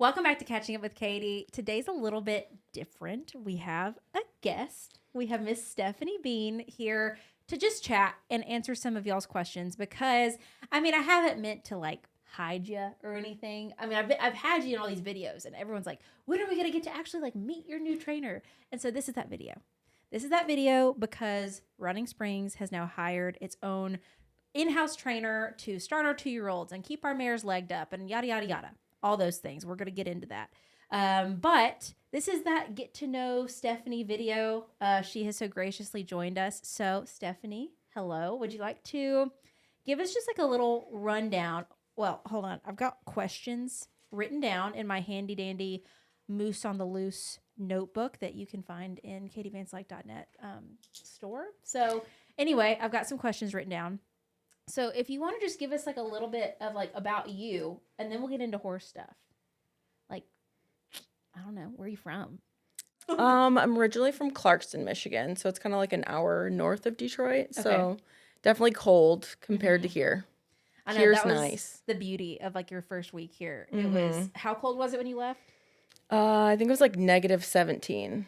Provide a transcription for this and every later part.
Welcome back to Catching Up with Katie. Today's a little bit different. We have a guest. We have Miss Stephanie Bean here to just chat and answer some of y'all's questions because, I haven't meant to hide you or anything. I've had you in all these videos and everyone's like, when are we going to get to actually meet your new trainer? And so this is that video. This is that video because Running Springs has now hired its own in-house trainer to start our 2-year-olds and keep our mares legged up and yada, yada, yada. All those things. We're going to get into that. But this is that get to know Stephanie video. She has so graciously joined us. So Stephanie, hello. Would you like to give us just a little rundown? Well, hold on. I've got questions written down in my handy dandy Moose on the Loose notebook that you can find in katievanslike.net store. So anyway, I've got some questions written down. So if you want to just give us a little bit of about you, and then we'll get into horse stuff. I don't know, where are you from? I'm originally from Clarkston, Michigan, so it's kind of an hour north of Detroit. Okay. So definitely cold compared to here. I know, Here's that was nice. The beauty of your first week here. It was, how cold was it when you left? I think it was negative 17.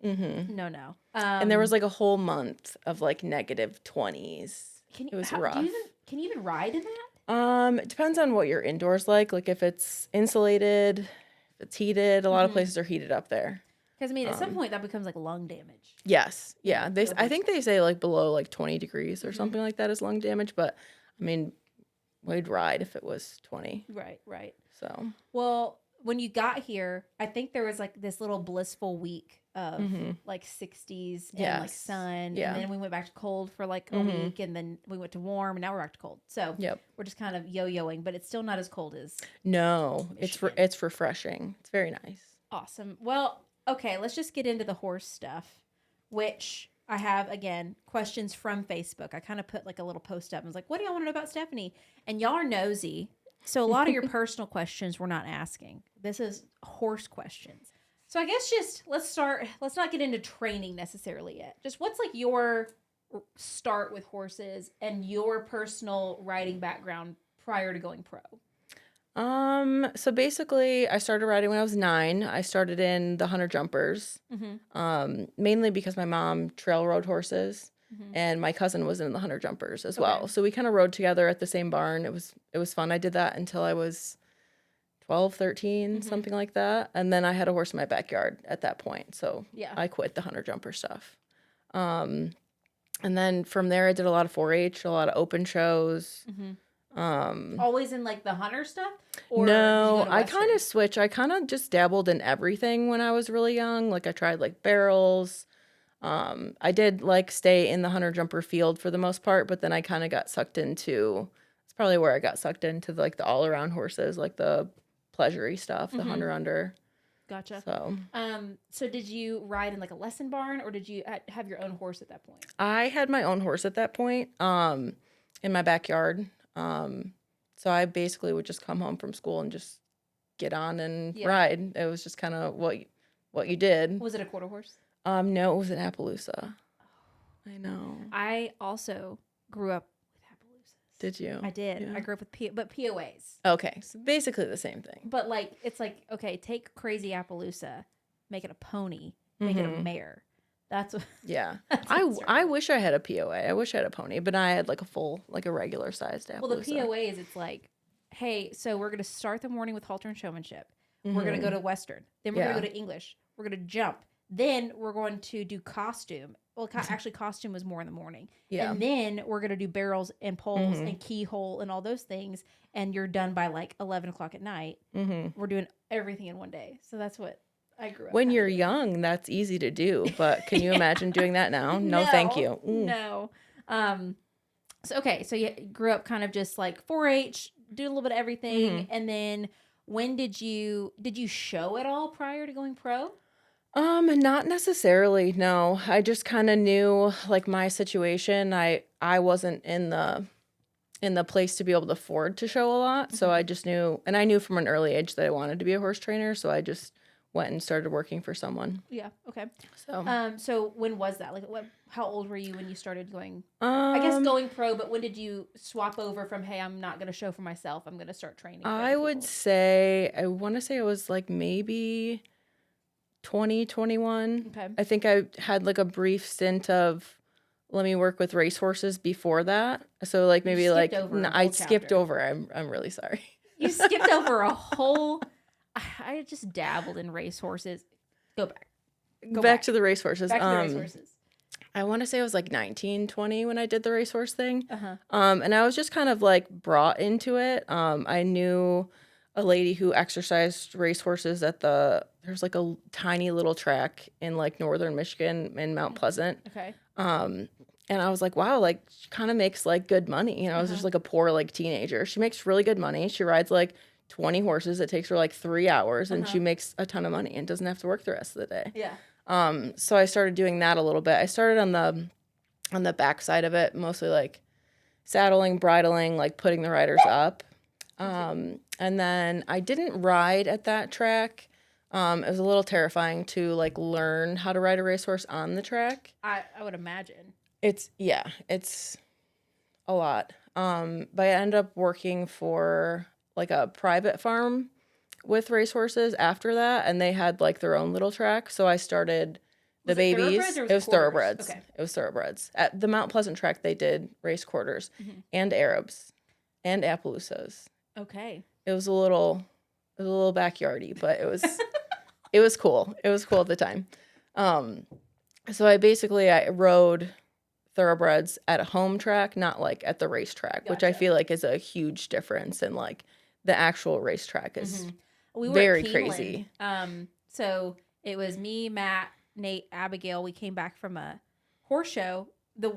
No. And there was a whole month of negative 20s. It was rough. Can you even ride in that? It depends on what your indoors like. If it's insulated, if it's heated, a lot of places are heated up there. Because at some point that becomes lung damage. Yes, yeah. I think they say below 20 degrees or something like that is lung damage. But we'd ride if it was 20. Right. So well, when you got here, I think there was this little blissful week of 60s and sun. Yeah. And then we went back to cold for a week, and then we went to warm, and now we're back to cold. So we're just kind of yo-yoing, but it's still not as cold as Michigan. It's refreshing. It's very nice. Awesome. Well, okay, let's just get into the horse stuff, which I have, again, questions from Facebook. I kind of put a little post up and was like, what do y'all want to know about Stephanie? And y'all are nosy. So a lot of your personal questions we're not asking. This is horse questions. So I guess let's not get into training necessarily yet. Just what's your start with horses and your personal riding background prior to going pro? So basically I started riding when I was 9. I started in the hunter jumpers, mainly because my mom trail rode horses. And my cousin was in the hunter jumpers as well. So we kind of rode together at the same barn. It was fun. I did that until I was 12, 13, something like that. And then I had a horse in my backyard at that point. So I quit the hunter jumper stuff. And then from there I did a lot of 4-H, a lot of open shows. Always in the hunter stuff? Or no, I kind of switched. I kind of just dabbled in everything when I was really young. I tried barrels. I did stay in the hunter jumper field for the most part, but then I kind of got sucked into, it's probably where I got sucked into the all around horses, the pleasury stuff, the hunter under. Gotcha. So did you ride in a lesson barn, or did you have your own horse at that point? I had my own horse at that point, in my backyard. So I basically would just come home from school and just get on and ride. It was just kind of what you did. Was it a quarter horse? No, it was an Appaloosa. I know. I also grew up with Appaloosas. Did you? I did. Yeah. I grew up with POAs. Okay, so basically the same thing. But it's okay, take crazy Appaloosa, make it a pony, make it a mare. That's what. Yeah. I wish I had a POA. I wish I had a pony, but I had a regular sized Appaloosa. Well, the POAs, it's hey, so we're gonna start the morning with halter and showmanship. We're gonna go to Western. Then we're gonna go to English. We're gonna jump. Then we're going to do costume. Well, actually, costume was more in the morning. Yeah. And then we're going to do barrels and poles and keyhole and all those things. And you're done by 11 o'clock at night. We're doing everything in one day. So that's what I grew up When you're young, that's easy to do. But can you imagine doing that now? No, thank you. No. So you grew up kind of just 4-H, do a little bit of everything. And then when did you show at all prior to going pro? Not necessarily, no. I just kind of knew my situation. I wasn't in the place to be able to afford to show a lot. So I just knew, and I knew from an early age that I wanted to be a horse trainer. So I just went and started working for someone. Yeah. Okay. So, So when was that? Like, how old were you when you started going? I guess going pro, but when did you swap over from, hey, I'm not going to show for myself, I'm going to start training for other I would people? say, I want to say it was like maybe 2021. Okay. I think I had like a brief stint of let me work with racehorses before that. So like maybe skipped like over a I whole skipped chapter. over. I'm really sorry. You skipped over a whole. I just dabbled in racehorses. Go back. Back to the racehorses. Back to the racehorses. I want to say it was like 19, 20 when I did the racehorse thing. Uh-huh. And I was just kind of like brought into it. I knew a lady who exercised racehorses at there's like a tiny little track in like northern Michigan in Mount Pleasant. Okay. And I was like, wow, like she kind of makes like good money. You know, I was just like a poor like teenager. She makes really good money. She rides like 20 horses. It takes her like 3 hours and she makes a ton of money and doesn't have to work the rest of the day. Yeah. So I started doing that a little bit. I started on the back side of it, mostly like saddling, bridling, like putting the riders up. And then I didn't ride at that track. It was a little terrifying to like learn how to ride a racehorse on the track. I would imagine. It's a lot. But I ended up working for like a private farm with racehorses after that, and they had like their own little track. So I started the babies. It Was quarters? thoroughbreds. Okay. It was thoroughbreds. At the Mount Pleasant track, they did race quarters and Arabs and Appaloosas. Okay. It was a little backyardy, but it was it was cool. It was cool at the time. So I rode thoroughbreds at a home track, not like at the racetrack, which I Gotcha. feel like is a huge difference in like the actual racetrack is We were very at Keeneland. crazy. So it was me, Matt, Nate, Abigail. We came back from a horse show.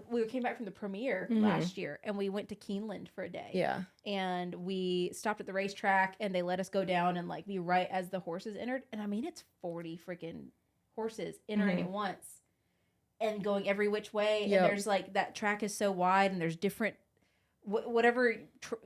We came back from the premiere last year, and we went to Keeneland for a day. Yeah. And we stopped at the racetrack, and they let us go down and like be right as the horses entered. And I mean, it's 40 freaking horses entering at once and going every which way. Yep. And there's like that track is so wide, and there's different whatever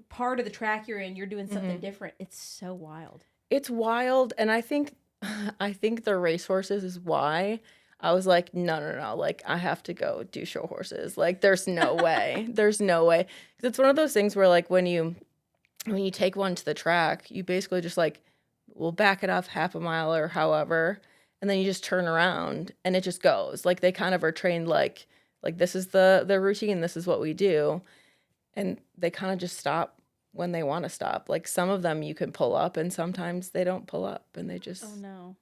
part of the track you're in, you're doing something different. It's so wild. It's wild, and I think the racehorses is why I was like, no, like I have to go do show horses. Like there's no way. There's no way. 'Cause it's one of those things where like when you take one to the track, you basically just like will back it off half a mile or however, and then you just turn around and it just goes. Like they kind of are trained like this is the routine, this is what we do. And they kind of just stop when they want to stop. Like some of them you can pull up and sometimes they don't pull up and they just Oh no.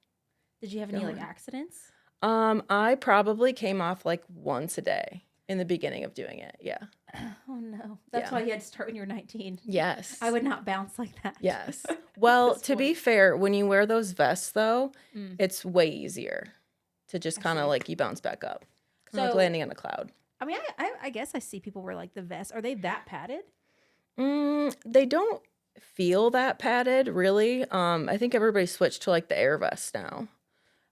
Did you have any like accidents? I probably came off like once a day in the beginning of doing it. Yeah. Oh no. That's why you had to start when you were 19. Yes. I would not bounce like that. Yes. Well, This to be point. fair, when you wear those vests though, it's way easier to just kind of like you bounce back up. Kind of like landing on a cloud. I mean, I guess I see people wear like the vest. Are they that padded? They don't feel that padded, really. I think everybody switched to like the air vest now.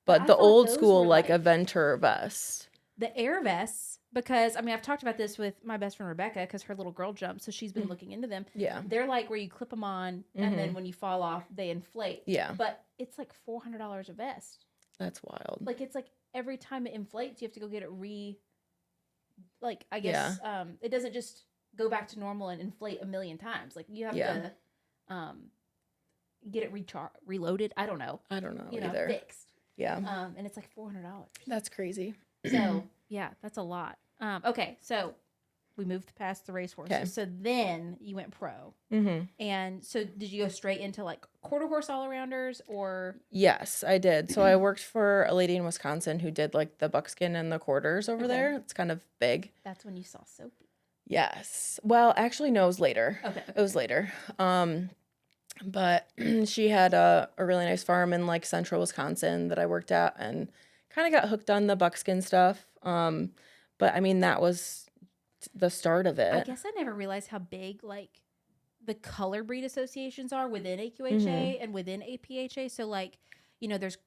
But I the thought old those school, were, like like- a Venture vest. The air vests, because I mean, I've talked about this with my best friend Rebecca because her little girl jumps, so she's been looking into them. Yeah. They're like where you clip them on, and then when you fall off, they inflate. Yeah. But it's like $400 a vest. That's wild. Like it's like every time it inflates, you have to go get it I guess it doesn't just go back to normal and inflate a million times. Like you have to get it reloaded. I don't know. Either. Fixed. Yeah. And it's like $400. That's crazy. So yeah, that's a lot. Okay, so we moved past the racehorses. Okay. So then you went pro. And so did you go straight into like quarter horse all arounders or? Yes, I did. So I worked for a lady in Wisconsin who did like the buckskin and the quarters over there. It's kind of big. That's when you saw Soapy. Yes. Well, actually, no, it was later. Okay. It was later. But she had a really nice farm in like central Wisconsin that I worked at and kind of got hooked on the buckskin stuff. But I mean, that was the start of it. I guess I never realized how big like the color breed associations are within AQHA and within APHA. So like, there's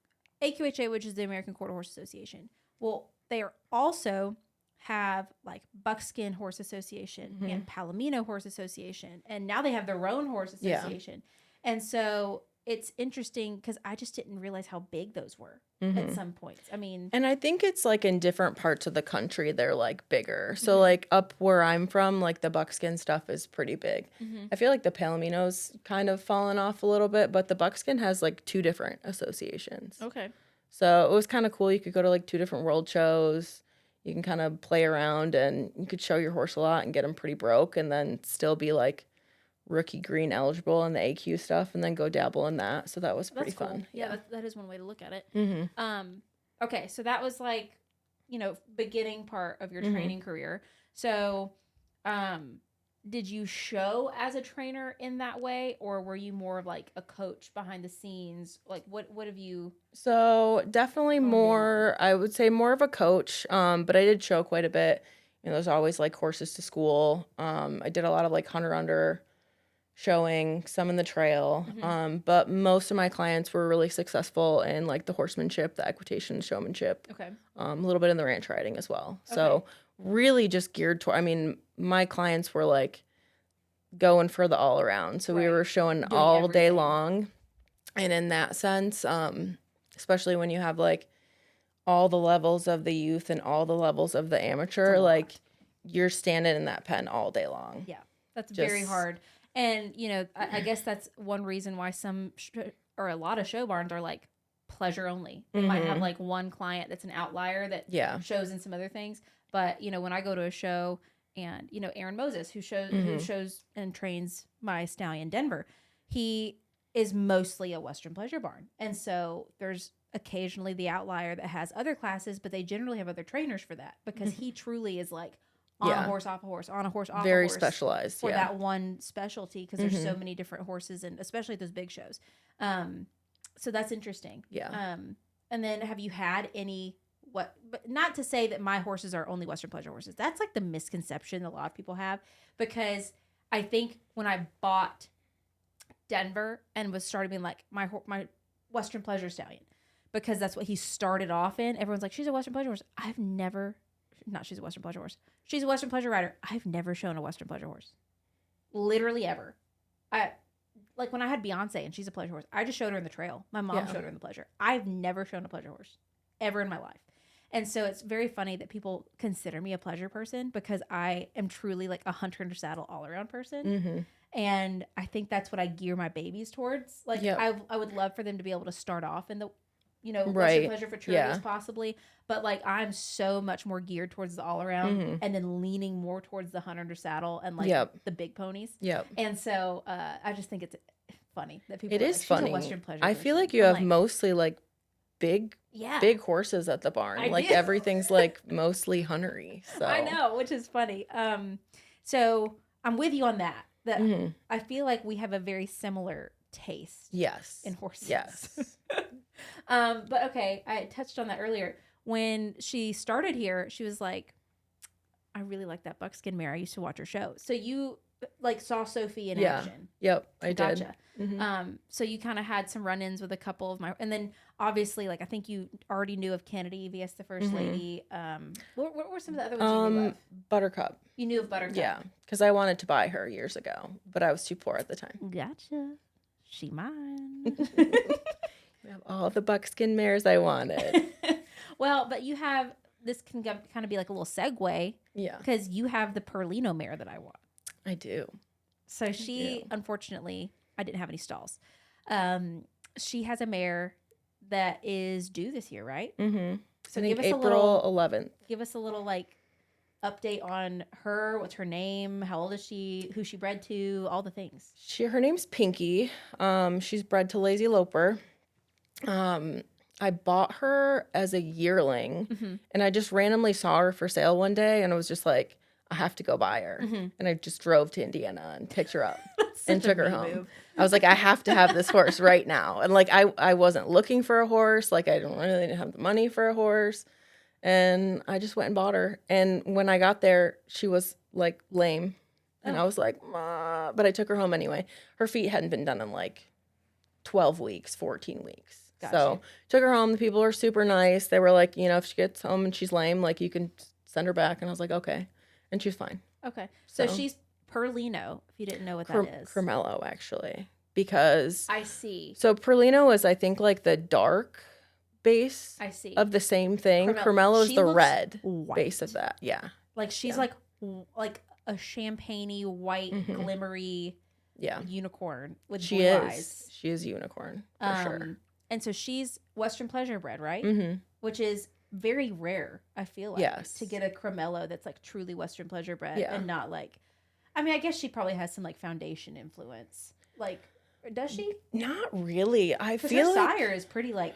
AQHA, which is the American Quarter Horse Association. Well, they are also have like Buckskin Horse Association and Palomino Horse Association. And now they have their own horse association. And so it's interesting because I just didn't realize how big those were at some points. I mean, And I think it's like in different parts of the country, they're like bigger. So like up where I'm from, like the buckskin stuff is pretty big. I feel like the Palomino's kind of fallen off a little bit, but the buckskin has like 2 different associations. okay. So it was kind of cool. You could go to like 2 different world shows. You can kind of play around and you could show your horse a lot and get him pretty broke and then still be like rookie green eligible in the AQ stuff and then go dabble in that. So that was pretty That's cool. fun. Yeah, that is one way to look at it. Okay, so that was like, beginning part of your training career. So, did you show as a trainer in that way, or were you more of like a coach behind the scenes? Like, what have you? So definitely more, I would say more of a coach, but I did show quite a bit. There's always like horses to school. I did a lot of like hunter under showing, some in the trail. But most of my clients were really successful in like the horsemanship, the equitation, showmanship. Okay. A little bit in the ranch riding as well. So really just geared toward, I mean, my clients were like going for the all around. So we were showing Doing all day everything. long. And in that sense, especially when you have like all the levels of the youth and all the levels of the amateur, like you're standing in that pen all day long. Yeah, that's very hard. And, I guess that's one reason why or a lot of show barns are like pleasure only. They might have like one client that's an outlier that shows in some other things. But, when I go to a show and, Aaron Moses, who shows and trains my stallion Denver, he is mostly a Western pleasure barn. And so there's occasionally the outlier that has other classes, but they generally have other trainers for that because he truly is like, on a horse, off a horse, on a horse, off a horse. Very specialized, for that one specialty because there's so many different horses and especially those big shows. So that's interesting. Yeah. And then have you had any, but not to say that my horses are only Western pleasure horses. That's like the misconception a lot of people have because I think when I bought Denver and was started being like my Western pleasure stallion because that's what he started off in. Everyone's like, she's a Western pleasure horse. She's a Western pleasure horse. She's a Western pleasure rider. I've never shown a Western pleasure horse. Literally ever. Like when I had Beyonce and she's a pleasure horse, I just showed her in the trail. My mom showed her in the pleasure. I've never shown a pleasure horse ever in my life. And so it's very funny that people consider me a pleasure person because I am truly like a hunter under saddle all around person. And I think that's what I gear my babies towards. Like I would love for them to be able to start off in the Western pleasure futurities possibly. But like I'm so much more geared towards the all around and then leaning more towards the hunter under saddle and like the big ponies. And so I just think it's funny that people It is like, funny. She's a Western pleasure I person. feel like you have mostly like big horses at the barn. I like do. everything's like mostly huntery. So I know, which is funny. So I'm with you on that. I feel like we have a very similar taste. In horses. Yes. But okay, I touched on that earlier. When she started here, she was like, I really like that buckskin mare. I used to watch her show. So you like saw Sophie in action. Yep, I Gotcha. did. So you kind of had some run-ins with a couple of and then obviously like I think you already knew of Kennedy vs. the First Lady. What were some of the other ones you knew of? Buttercup. You knew of Buttercup. Yeah, because I wanted to buy her years ago, but I was too poor at the time. Gotcha. She mine. We have all the buckskin mares I wanted. Well, but you have this can kind of be like a little segue. Yeah. Because you have the Perlino mare that I want. I do. So unfortunately, I didn't have any stalls. She has a mare that is due this year, right? So I think April 11th. Give us a little like update on her. What's her name? How old is she? Who she bred to? All the things. Her name's Pinky. She's bred to Lazy Loper. I bought her as a yearling, and I just randomly saw her for sale one day, and I was just like, I have to go buy her. And I just drove to Indiana and picked her up and took her home. I was like, I have to have this horse right now. And like, I wasn't looking for a horse. Like, I didn't have the money for a horse. And I just went and bought her. And when I got there, she was like lame. And I was like, ma. But I took her home anyway. Her feet hadn't been done in like 12 weeks, 14 weeks. Gotcha. So took her home. The people were super nice. They were like, if she gets home and she's lame, like you can send her back. And I was like, okay. And she's fine. Okay. So she's Perlino, if you didn't know what that is. Carmelo, actually. because I see. so Perlino is, I think, like the dark base I see. of the same thing. Cremello is the red base of that. Yeah. Like she's like a champagne-y, white, glimmery unicorn with blue eyes. She is unicorn for sure. And so she's Western Pleasure bred, right? Which is very rare, I feel like, to get a Cremello that's like truly Western Pleasure bred and not like, I mean, I guess she probably has some like foundation influence. Like, does she? Not really. I feel her like sire is pretty like,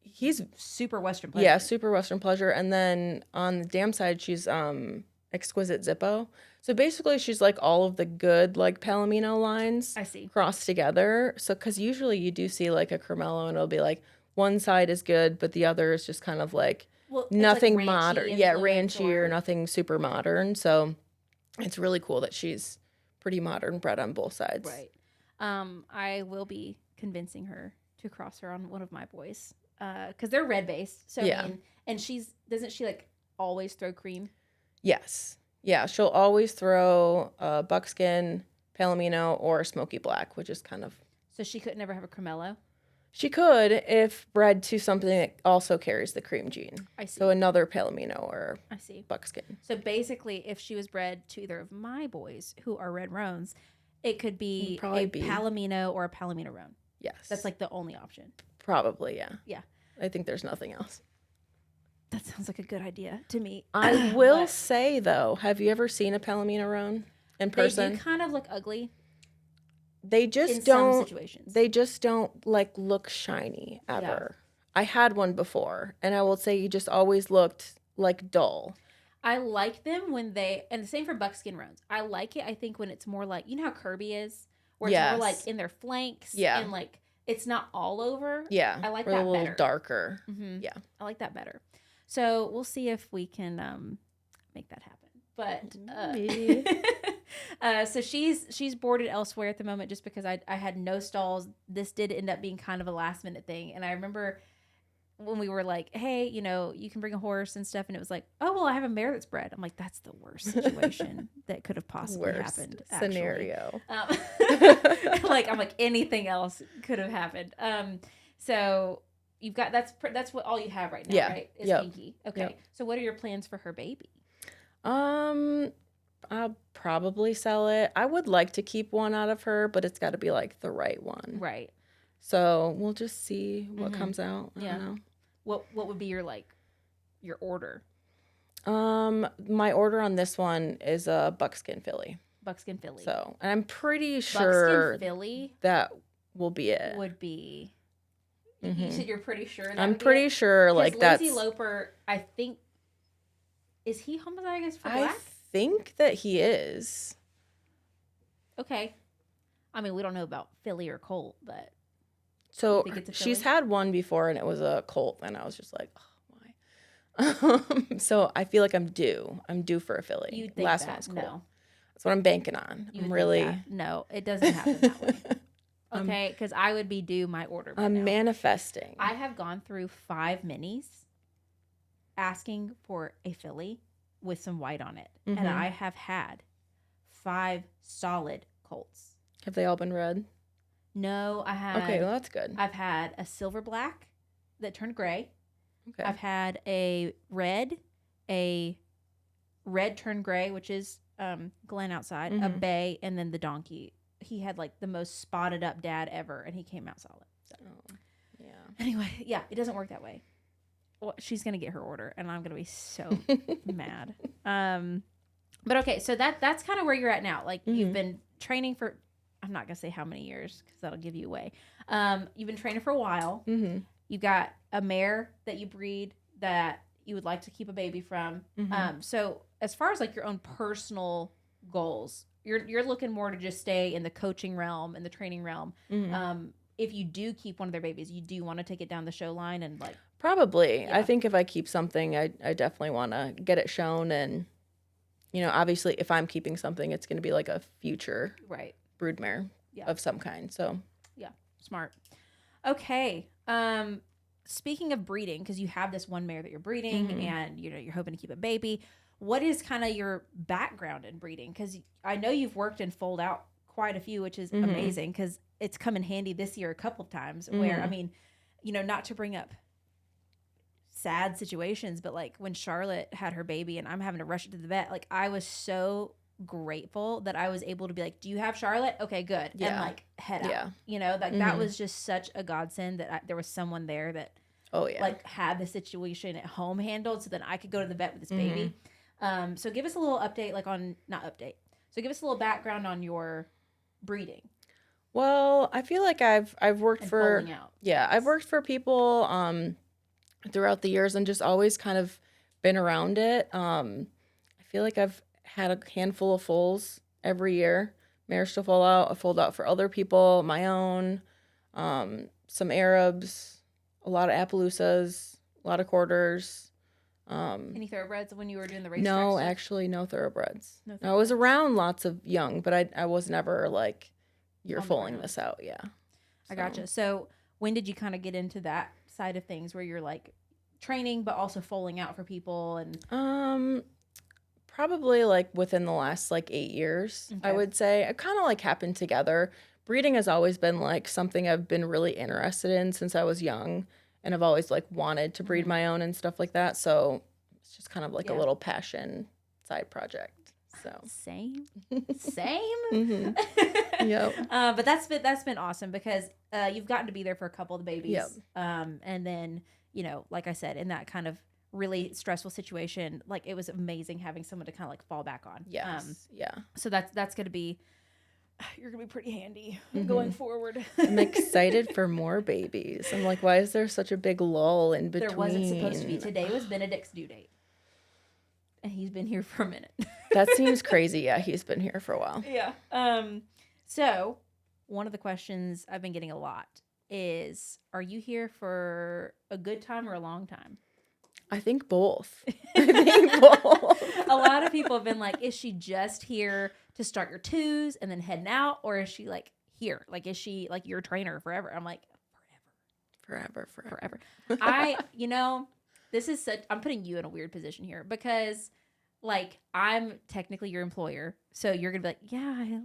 he's super Western Pleasure. Yeah, super Western Pleasure. And then on the dam side, she's Exquisite Zippo. So basically, she's like all of the good like Palomino lines crossed together. So because usually you do see like a Cremello and it'll be like one side is good, but the other is just kind of like nothing like modern. Yeah, ranchy or nothing super modern. So it's really cool that she's pretty modern bred on both sides. Right. I will be convincing her to cross her on one of my boys. Because they're red based. So I mean, and doesn't she like always throw cream? Yes. Yeah, she'll always throw buckskin, Palomino, or smoky black, which is kind of. So she could never have a Cremello? She could if bred to something that also carries the cream gene. I see. So another Palomino or buckskin. So basically, if she was bred to either of my boys, who are red roans, it could be Palomino or a Palomino roan. Yes. That's like the only option. Probably, yeah. Yeah. I think there's nothing else. That sounds like a good idea to me. I will say, though, have you ever seen a Palomino roan in person? They do kind of look ugly. They just don't. Some situations. They just don't like look shiny ever. Yeah. I had one before, and I will say you just always looked like dull. I like them when and the same for buckskin roans. I like it. I think when it's more like, you know how Kirby is, where it's more like in their flanks and like it's not all over. Yeah, I like that better. A little darker. Mm-hmm. Yeah, I like that better. So we'll see if we can make that happen. But so she's boarded elsewhere at the moment just because I had no stalls. This did end up being kind of a last minute thing, and I remember when we were like, hey, you know, you can bring a horse and stuff, and it was like, oh well, I have a mare that's bred. I'm like, that's the worst situation that could have possibly happened. Scenario. Like I'm like anything else could have happened. So. You've got that's what all you have right now, right? Is Pinky. Okay. Yep. So what are your plans for her baby? I'll probably sell it. I would like to keep one out of her, but it's got to be like the right one. Right. So we'll just see what comes out. I don't know. What would be your order? My order on this one is a buckskin filly. Buckskin filly. So, and I'm pretty sure buckskin filly that will be it. Would be. You said you're pretty sure. I'm pretty sure, like that's. Lazy Loper, I think. Is he homozygous for black? I think that he is. Okay, I mean we don't know about filly or colt, but. So she's had one before, and it was a colt, and I was just like, oh, why? So I feel like I'm due. I'm due for a filly. You'd think Last that. one's colt. No. That's what I'm banking on. I'm really. No, it doesn't happen that way. Okay, because I would be due my order by now. Manifesting. I have gone through 5 minis asking for a filly with some white on it. Mm-hmm. And I have had 5 solid colts. Have they all been red? No, I had... Okay, well, that's good. I've had a silver black that turned gray. Okay. I've had a red turned gray, which is Glen outside, a bay, and then the donkey. He had like the most spotted up dad ever, and he came out solid. So. Yeah. Anyway, yeah, it doesn't work that way. Well, she's gonna get her order, and I'm gonna be so mad. But okay, so that's kind of where you're at now. Like you've been training for, I'm not gonna say how many years because that'll give you away. You've been training for a while. Mm-hmm. You've got a mare that you breed that you would like to keep a baby from. Mm-hmm. So as far as like your own personal goals. You're looking more to just stay in the coaching realm and the training realm. Mm-hmm. If you do keep one of their babies, you do want to take it down the show line and like probably. Yeah. I think if I keep something, I definitely want to get it shown, and you know, obviously, if I'm keeping something, it's going to be like a future broodmare of some kind. So yeah, smart. Okay. Speaking of breeding, because you have this one mare that you're breeding, and you know you're hoping to keep a baby. What is kind of your background in breeding? Because I know you've worked and foaled out quite a few, which is amazing. Because it's come in handy this year a couple of times where, I mean, not to bring up sad situations, but like when Charlotte had her baby and I'm having to rush her to the vet, like I was so grateful that I was able to be like, do you have Charlotte? Okay, good. Yeah. And like head Yeah. out, like that was just such a godsend that there was someone there that like had the situation at home handled so then I could go to the vet with this baby. So give us a little update, like so give us a little background on your breeding. Well, I feel like I've worked And for foaling out. I've worked for people throughout the years and just always kind of been around it. I feel like I've had a handful of foals every year. Mares to foal out. I foaled out for other people, my own, some Arabs, a lot of Appaloosas, a lot of quarters. Any thoroughbreds when you were doing the race? No, actually, no thoroughbreds. No I was around lots of young, but I was never like, you're On the foaling ground. this out. Yeah. I gotcha. So when did you kind of get into that side of things where you're like training, but also foaling out for people? And probably like within the last like 8 years, I Okay. would say. It kind of like happened together. Breeding has always been like something I've been really interested in since I was young, and I've always like wanted to breed my own and stuff like that. So it's just kind of like a Yeah. little passion side project. So same. Yep. But that's been awesome because you've gotten to be there for a couple of the babies. Yep. And then like I said, in that kind of really stressful situation, like it was amazing having someone to kind of like fall back on. Yes. Yeah. So that's gonna be you're gonna be pretty handy going forward. I'm excited for more babies. I'm like, why is there such a big lull in between? There wasn't supposed to be. Today was Benedict's due date. And he's been here for a minute. That seems crazy. Yeah, he's been here for a while. Yeah. So one of the questions I've been getting a lot is, are you here for a good time or a long time? I think both. I think both. A lot of people have been like, is she just here to start your twos and then heading out? Or is she like here? Like, is she like your trainer forever? I'm like, Forever. this is I'm putting you in a weird position here because like I'm technically your employer. So you're going to be like, yeah,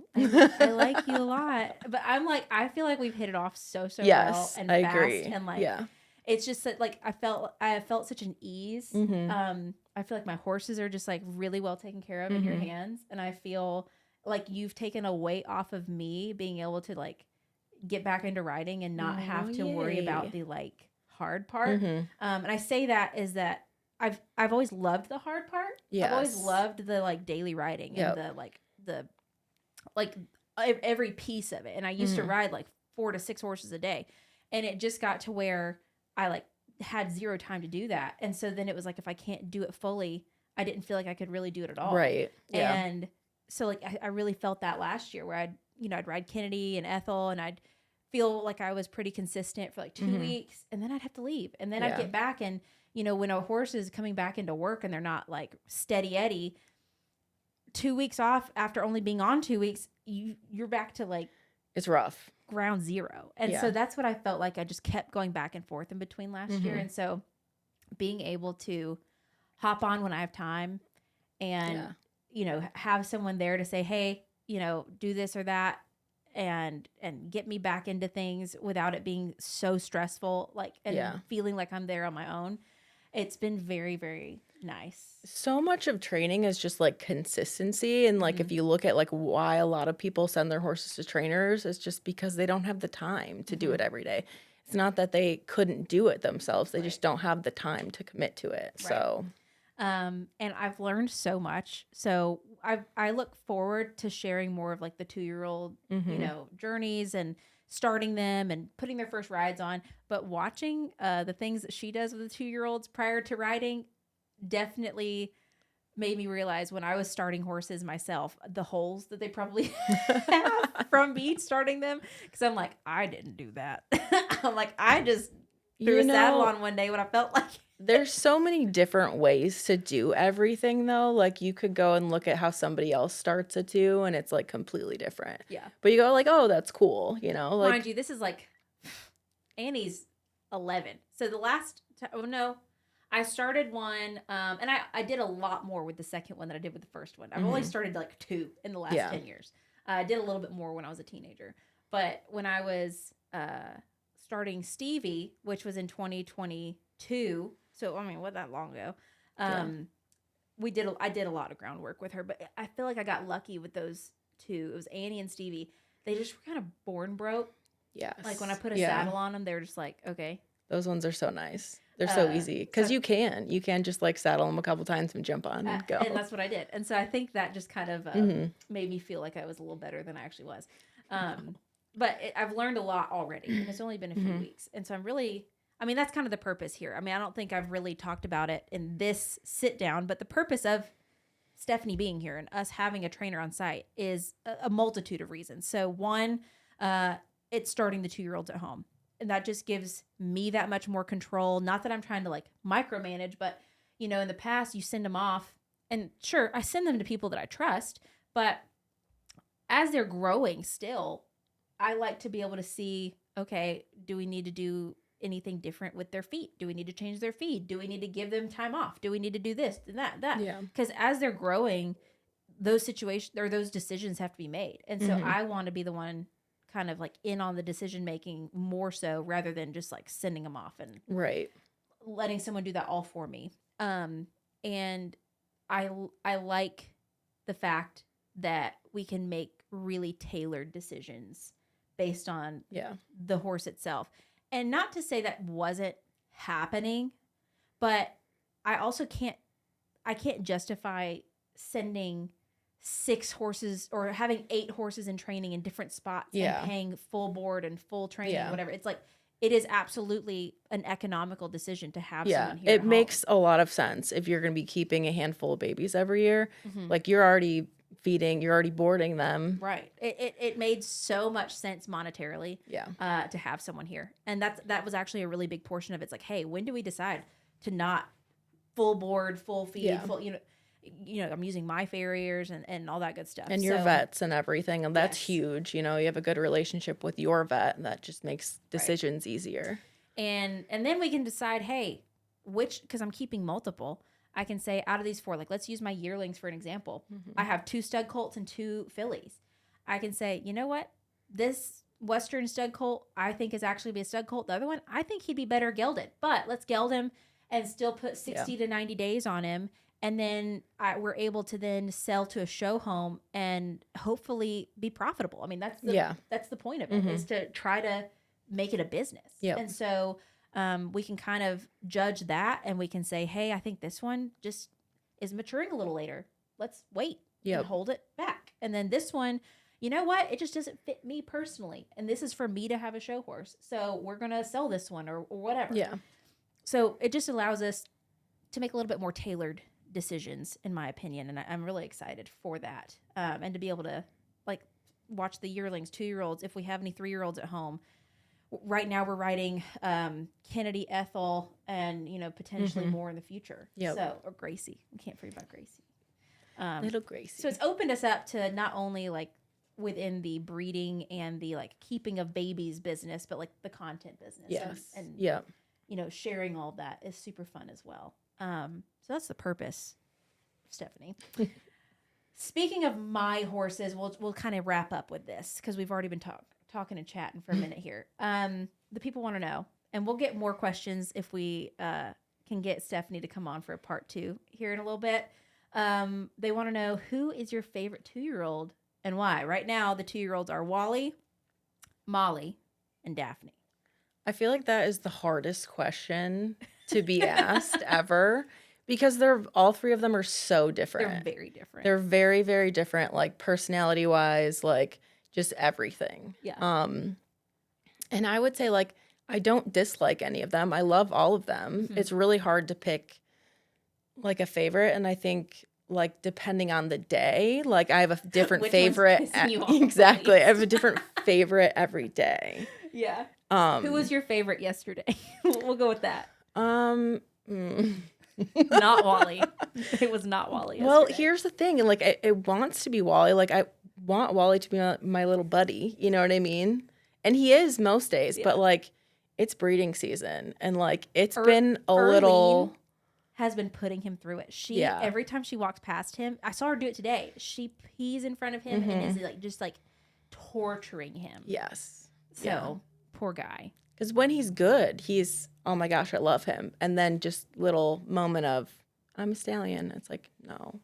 I like you a lot. But I'm like, I feel like we've hit it off so Yes, well and I fast. agree. And like, Yeah. it's just that like I felt such an ease. I feel like my horses are just like really well taken care of in your hands. And I feel like you've taken a weight off of me being able to like get back into riding and not have to worry about the like hard part. And I say that is that I've always loved the hard part. Yes. I've always loved the like daily riding and the every piece of it. And I used to ride like 4 to 6 horses a day. And it just got to where I like had zero time to do that. And so then it was like, if I can't do it fully, I didn't feel like I could really do it at all. Right. Yeah. And so like, I really felt that last year where I'd ride Kennedy and Ethel and I'd feel like I was pretty consistent for like 2 weeks and then I'd have to leave. And then I'd get back and, when a horse is coming back into work and they're not like steady Eddie, 2 weeks off after only being on 2 weeks, you're back to like, it's rough. Ground zero. And so that's what I felt like I just kept going back and forth in between last year. And so being able to hop on when I have time and, have someone there to say, hey, do this or that and get me back into things without it being so stressful, like, and feeling like I'm there on my own. It's been very, very nice. So much of training is just like consistency. And like, if you look at like why a lot of people send their horses to trainers, it's just because they don't have the time to do it every day. It's not that they couldn't do it themselves. They just don't have the time to commit to it. Right. So, and I've learned so much. So I look forward to sharing more of like the 2-year-old, journeys and starting them and putting their first rides on, but watching the things that she does with the 2-year-olds prior to riding definitely made me realize when I was starting horses myself, the holes that they probably have from me starting them. Cause I'm like, I didn't do that. I'm like, I just threw a saddle on one day when I felt like there's so many different ways to do everything though. Like you could go and look at how somebody else starts a 2 and it's like completely different. Yeah. But you go like, oh, that's cool. Like, mind you, this is like Annie's 11. So the last, I started one, and I did a lot more with the second one than I did with the first one. I've only started like 2 in the last 10 years. I did a little bit more when I was a teenager. But when I was starting Stevie, which was in 2022, so I mean, what that long ago? I did a lot of groundwork with her, but I feel like I got lucky with those two. It was Annie and Stevie. They just were kind of born broke. Yes. Like when I put a saddle on them, they were just like, okay. Those ones are so nice. They're so easy because you can just like saddle them a couple times and jump on and go. And that's what I did. And so I think that just kind of made me feel like I was a little better than I actually was. But I've learned a lot already, and it's only been a few weeks. And so that's kind of the purpose here. I mean, I don't think I've really talked about it in this sit down, but the purpose of Stephanie being here and us having a trainer on site is a multitude of reasons. So one, it's starting the 2-year-olds at home. And that just gives me that much more control. Not that I'm trying to like micromanage, but in the past you send them off, and sure, I send them to people that I trust, but as they're growing still, I like to be able to see, okay, do we need to do anything different with their feet? Do we need to change their feed? Do we need to give them time off? Do we need to do this and that? Yeah. Because as they're growing, those situations or those decisions have to be made. And so I want to be the one kind of like in on the decision making more so rather than just like sending them off and letting someone do that all for me. And I like the fact that we can make really tailored decisions based on the horse itself. And not to say that wasn't happening, but I also can't justify sending 6 horses or having 8 horses in training in different spots and paying full board and full training, whatever. It's like, it is absolutely an economical decision to have someone here. It makes a lot of sense if you're going to be keeping a handful of babies every year. Like you're already feeding, you're already boarding them. Right. It made so much sense monetarily to have someone here. And that was actually a really big portion of it. It's like, hey, when do we decide to not full board, full feed, full, I'm using my farriers and all that good stuff. And your vets and everything. And that's huge. You have a good relationship with your vet, and that just makes decisions easier. And then we can decide, hey, because I'm keeping multiple, I can say out of these 4, like let's use my yearlings for an example. I have 2 stud colts and 2 fillies. I can say, you know what? This Western stud colt I think is actually be a stud colt. The other one, I think he'd be better gelded. But let's geld him and still put 60 to 90 days on him. And then we're able to then sell to a show home and hopefully be profitable. I mean, that's the point of it, is to try to make it a business. And so we can kind of judge that, and we can say, hey, I think this one just is maturing a little later. Let's wait and hold it back. And then this one, you know what? It just doesn't fit me personally. And this is for me to have a show horse. So we're going to sell this one or whatever. Yeah. So it just allows us to make a little bit more tailored decisions, in my opinion. And I'm really excited for that. And to be able to like watch the yearlings, 2-year-olds, if we have any 3-year-olds at home. Right now we're riding Kennedy, Ethel, and potentially more in the future. So, or Gracie. We can't forget about Gracie. Little Gracie. So it's opened us up to not only like within the breeding and the like keeping of babies business, but like the content business. Yes. And sharing all of that is super fun as well. So that's the purpose, Stephanie. Speaking of my horses, we'll kind of wrap up with this because we've already been talking and chatting for a minute here. The people want to know, and we'll get more questions if we can get Stephanie to come on for a part 2 here in a little bit. They want to know, who is your favorite 2-year-old and why? Right now, the 2-year-olds are Wally, Molly, and Daphne. I feel like that is the hardest question to be asked ever, because all 3 of them are so different. They're very different. They're very, very different, like personality wise, like just everything. Yeah. And I would say like I don't dislike any of them. I love all of them. It's really hard to pick like a favorite, and I think like depending on the day, like I have a different favorite. Exactly. I have a different favorite every day. Yeah. Who was your favorite yesterday? We'll go with that. Not Wally. It was not Wally yesterday. Well, here's the thing. And like, it wants to be Wally. Like, I want Wally to be my little buddy. You know what I mean? And he is most days. Yeah. But like, it's breeding season. And like, it's been a little... has been putting him through it. Every time she walks past him, I saw her do it today. She pees in front of him and is like just like torturing him. Yes. So poor guy. Because when he's good, he's, oh my gosh, I love him. And then just little moment of, I'm a stallion. It's like, no,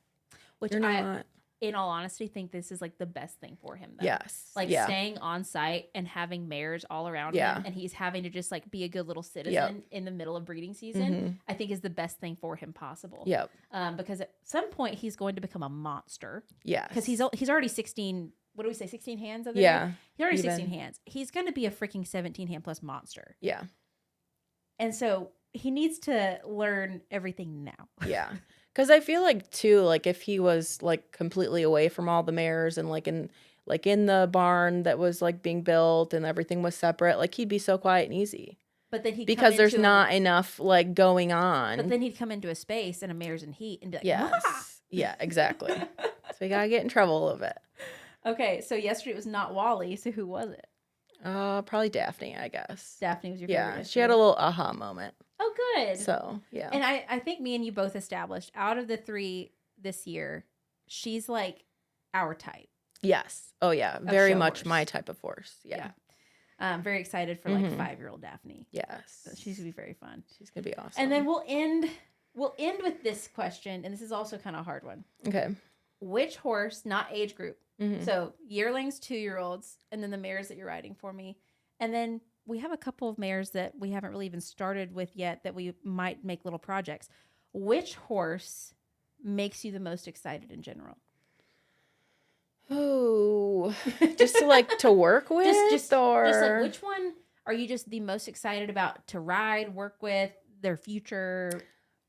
Which you're not. In all honesty, think this is like the best thing for him, though. Yes. Like staying on site and having mares all around him, and he's having to just like be a good little citizen in the middle of breeding season, I think is the best thing for him possible. Yep. Because at some point he's going to become a monster. Yes. Because he's already 16. What do we say? 16 hands of the Yeah. year? He's already 16 hands. He's going to be a freaking 17 hand plus monster. Yeah. And so he needs to learn everything now. Yeah. Because I feel like too, like if he was like completely away from all the mares and like in the barn that was like being built and everything was separate, like he'd be so quiet and easy. But then because there's not enough like going on. But then he'd come into a space and a mare's in heat and be like, yes, Wah! Yeah, exactly. So we gotta get in trouble a little bit. Okay, so yesterday it was not Wally. So who was it? Probably Daphne, I guess. Daphne was your favorite. Yeah, she had a little aha moment. Oh, good. So, yeah. And I think me and you both established out of the 3 this year, she's like our type. Yes. Oh, yeah. Very much my type of horse. Yeah. Very excited for like 5-year-old Daphne. Yes. So she's gonna be very fun. She's gonna be awesome. And then we'll end with this question, and this is also kind of a hard one. Okay. Which horse, not age group, so yearlings, 2-year-olds, and then the mares that you're riding for me, and then we have a couple of mares that we haven't really even started with yet that we might make little projects. Which horse makes you the most excited in general? Oh, just to like to work with, just like which one are you just the most excited about to ride, work with, their future?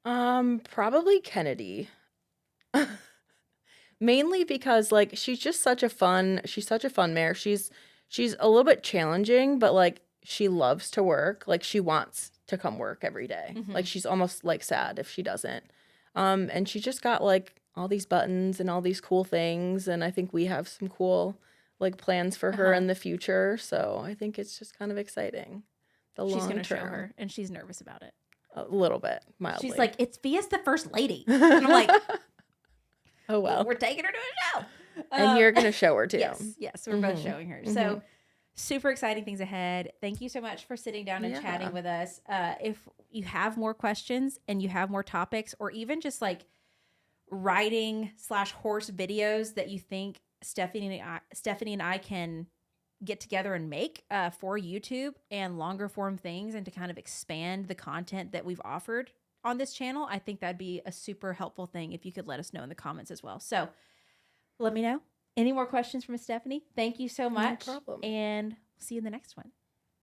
Probably Kennedy. Mainly because like she's such a fun mare. She's a little bit challenging, but like she loves to work. Like she wants to come work every day. Like she's almost like sad if she doesn't. And she just got like all these buttons and all these cool things, and I think we have some cool like plans for her in the future. So I think it's just kind of exciting. She's gonna show her, and she's nervous about it. A little bit, mildly. She's like, "It's Via's the first lady," and I'm like, "Oh well, we're taking her to a show." And you're gonna show her too. Yes, we're both showing her. So super exciting things ahead. Thank you so much for sitting down and chatting with us. If you have more questions and you have more topics, or even just like riding/horse videos that you think Stephanie and I can get together and make for YouTube and longer form things, and to kind of expand the content that we've offered on this channel, I think that'd be a super helpful thing if you could let us know in the comments as well. So let me know. Any more questions from Stephanie? Thank you so much. No problem. And see you in the next one.